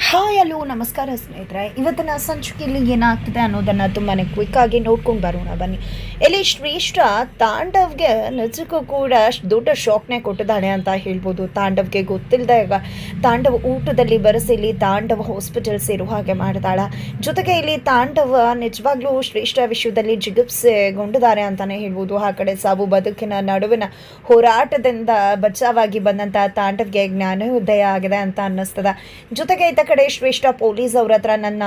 Hi hello ನಮಸ್ಕಾರ ಸ್ನೇಹಿತರೆ. ಇವತ್ತಿನ ಸಂಚಿಕೆಯಲ್ಲಿ ಏನಾಗ್ತಿದೆ ಅನ್ನೋದನ್ನು ತುಂಬಾ ಕ್ವಿಕ್ಕಾಗಿ ನೋಡ್ಕೊಂಡು ಬರೋಣ ಬನ್ನಿ. ಇಲ್ಲಿ ಶ್ರೇಷ್ಠ ತಾಂಡವ್ಗೆ ನಿಜಕ್ಕೂ ಕೂಡ ದೊಡ್ಡ ಶಾಕ್ನೇ ಕೊಟ್ಟಿದ್ದಾನೆ ಅಂತ ಹೇಳ್ಬೋದು. ತಾಂಡವ್ಗೆ ಗೊತ್ತಿಲ್ಲದೆ ಈಗ ತಾಂಡವ್ ಊಟದಲ್ಲಿ ಬರೆಸಿ ಇಲ್ಲಿ ತಾಂಡವ್ ಹಾಸ್ಪಿಟಲ್ ಸೇರೋ ಹಾಗೆ ಮಾಡಿದಾಳ. ಜೊತೆಗೆ ಇಲ್ಲಿ ತಾಂಡವ ನಿಜವಾಗ್ಲೂ ಶ್ರೇಷ್ಠ ವಿಷಯದಲ್ಲಿ ಜಿಗುಪ್ಸೆಗೊಂಡಿದ್ದಾರೆ ಅಂತಲೇ ಹೇಳ್ಬೋದು. ಆ ಕಡೆ ಸಾವು ಬದುಕಿನ ನಡುವಿನ ಹೋರಾಟದಿಂದ ಬಚಾವಾಗಿ ಬಂದಂಥ ತಾಂಡವ್ಗೆ ಜ್ಞಾನೋದಯ ಆಗಿದೆ ಅಂತ ಅನ್ನಿಸ್ತದ. ಜೊತೆಗೆ ಕಡೆ ಶ್ರೇಷ್ಠ ಪೊಲೀಸ್ ಅವ್ರ ಹತ್ರ ನನ್ನ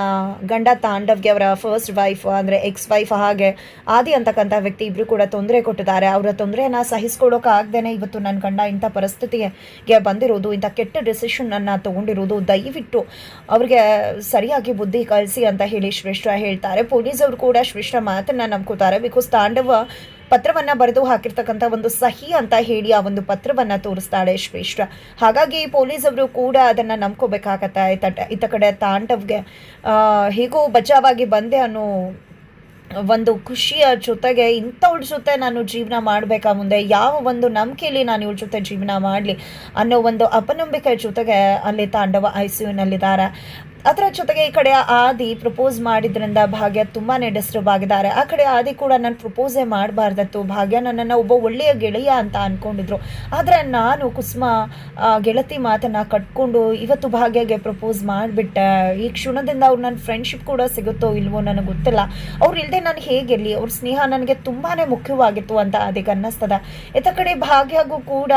ಗಂಡ ತಾಂಡವ್ಗೆ ಅವರ ಫಸ್ಟ್ ವೈಫ್ ಅಂದರೆ ಎಕ್ಸ್ ವೈಫ್ ಹಾಗೆ ಆದಿ ಅಂತಕ್ಕಂಥ ವ್ಯಕ್ತಿ ಇಬ್ಬರು ಕೂಡ ತೊಂದರೆ ಕೊಟ್ಟಿದ್ದಾರೆ. ಅವರ ತೊಂದರೆಯನ್ನು ಸಹಿಸ್ಕೊಳ್ಳೋಕ್ಕಾಗ್ದೇ ಇವತ್ತು ನನ್ನ ಗಂಡ ಇಂಥ ಪರಿಸ್ಥಿತಿಗೆ ಬಂದಿರೋದು, ಇಂಥ ಕೆಟ್ಟ ಡಿಸಿಷನನ್ನು ತೊಗೊಂಡಿರೋದು, ದಯವಿಟ್ಟು ಅವ್ರಿಗೆ ಸರಿಯಾಗಿ ಬುದ್ಧಿ ಕಲಿಸಿ ಅಂತ ಹೇಳಿ ಶ್ರೇಷ್ಠ ಹೇಳ್ತಾರೆ. ಪೊಲೀಸ್ ಅವರು ಕೂಡ ಶ್ರೇಷ್ಠ ಮಾತನ್ನು ನಂಬ್ಕೋತಾರೆ. ಬಿಕಾಸ್ ತಾಂಡವ ಪತ್ರವನ್ನು ಬರೆದು ಹಾಕಿರ್ತಕ್ಕಂಥ ಒಂದು ಸಹಿ ಅಂತ ಹೇಳಿ ಆ ಒಂದು ಪತ್ರವನ್ನು ತೋರಿಸ್ತಾಳೆ ಶ್ರೇಷ್ಠ. ಹಾಗಾಗಿ ಪೊಲೀಸ್ ಅವರು ಕೂಡ ಅದನ್ನು ನಂಬ್ಕೋಬೇಕಾಗತ್ತೆ. ಇತ್ತ ಕಡೆ ತಾಂಡವ್ಗೆ ಹೇಗೋ ಬಚಾವಾಗಿ ಬಂದೆ ಅನ್ನೋ ಒಂದು ಖುಷಿಯ ಜೊತೆಗೆ ಇಂಥವ್ರ ಜೊತೆ ನಾನು ಜೀವನ ಮಾಡಬೇಕಾ, ಮುಂದೆ ಯಾವ ಒಂದು ನಂಬಿಕೆಯಲ್ಲಿ ನಾನು ಇವ್ರ ಜೊತೆ ಜೀವನ ಮಾಡಲಿ ಅನ್ನೋ ಒಂದು ಅಪನಂಬಿಕೆ ಜೊತೆಗೆ ಅಲ್ಲಿ ತಾಂಡವ ICUನಲ್ಲಿದ್ದಾರೆ. ಅದರ ಜೊತೆಗೆ ಈ ಕಡೆ ಆದಿ ಪ್ರಪೋಸ್ ಮಾಡಿದ್ರಿಂದ ಭಾಗ್ಯ ತುಂಬಾ ಡಿಸ್ಟರ್ಬ್ ಆಗಿದ್ದಾರೆ. ಆ ಕಡೆ ಆದಿ ಕೂಡ ನಾನು ಪ್ರಪೋಸೇ ಮಾಡಬಾರ್ದತ್ತು, ಭಾಗ್ಯ ನನ್ನನ್ನು ಒಬ್ಬ ಒಳ್ಳೆಯ ಗೆಳೆಯ ಅಂತ ಅಂದ್ಕೊಂಡಿದ್ರು. ಆದರೆ ನಾನು ಕುಸುಮ ಗೆಳತಿ ಮಾತನ್ನು ಕಟ್ಕೊಂಡು ಇವತ್ತು ಭಾಗ್ಯಗೆ ಪ್ರಪೋಸ್ ಮಾಡಿಬಿಟ್ಟೆ. ಈ ಕ್ಷಣದಿಂದ ಅವ್ರು ನನ್ನ ಫ್ರೆಂಡ್ಶಿಪ್ ಕೂಡ ಸಿಗುತ್ತೋ ಇಲ್ವೋ ನನಗೆ ಗೊತ್ತಿಲ್ಲ. ಅವ್ರು ಇಲ್ಲದೆ ನಾನು ಹೇಗಿರಲಿ, ಅವ್ರ ಸ್ನೇಹ ನನಗೆ ತುಂಬಾ ಮುಖ್ಯವಾಗಿತ್ತು ಅಂತ ಅದಕ್ಕೆ ಅನ್ನಿಸ್ತದೆ. ಇತ್ತ ಕಡೆ ಭಾಗ್ಯಗೂ ಕೂಡ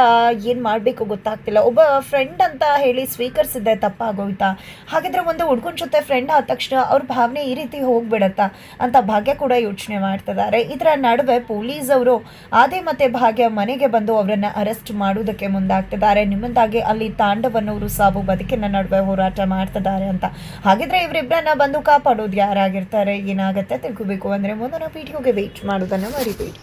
ಏನು ಮಾಡಬೇಕು ಗೊತ್ತಾಗ್ತಿಲ್ಲ. ಒಬ್ಬ ಫ್ರೆಂಡ್ ಅಂತ ಹೇಳಿ ಸ್ವೀಕರಿಸಿದ್ದೆ ತಪ್ಪಾಗೋಯ್ತಾ, ಹಾಗಿದ್ರೆ ಒಂದು ಹುಡುಗನ ಜೊತೆ ಫ್ರೆಂಡ್ ಆದ ತಕ್ಷಣ ಅವ್ರ ಭಾವನೆ ಈ ರೀತಿ ಹೋಗ್ಬಿಡತ್ತಾ ಅಂತ ಭಾಗ್ಯ ಕೂಡ ಯೋಚನೆ ಮಾಡ್ತಿದ್ದಾರೆ. ಇದರ ನಡುವೆ ಪೊಲೀಸ್ ಅವರು ಆದಿ ಮತ್ತೆ ಭಾಗ್ಯ ಮನೆಗೆ ಬಂದು ಅವರನ್ನ ಅರೆಸ್ಟ್ ಮಾಡೋದಕ್ಕೆ ಮುಂದಾಗ್ತಿದ್ದಾರೆ. ನಿಮ್ಮಂದಾಗಿ ಅಲ್ಲಿ ತಾಂಡವನ್ನವರು ಸಾವು ಬದುಕಿನ ನಡುವೆ ಹೋರಾಟ ಮಾಡ್ತಿದ್ದಾರೆ ಅಂತ. ಹಾಗಿದ್ರೆ ಇವರಿಬ್ಬರನ್ನ ಬಂದು ಕಾಪಾಡೋದು ಯಾರಾಗಿರ್ತಾರೆ, ಏನಾಗುತ್ತೆ ತಿಳ್ಕೋಬೇಕು ಅಂದ್ರೆ ಮುಂದಿನ ವಿಡಿಯೋಗೆ ವೇಟ್ ಮಾಡೋದನ್ನ ಮರಿಬೇಡಿ.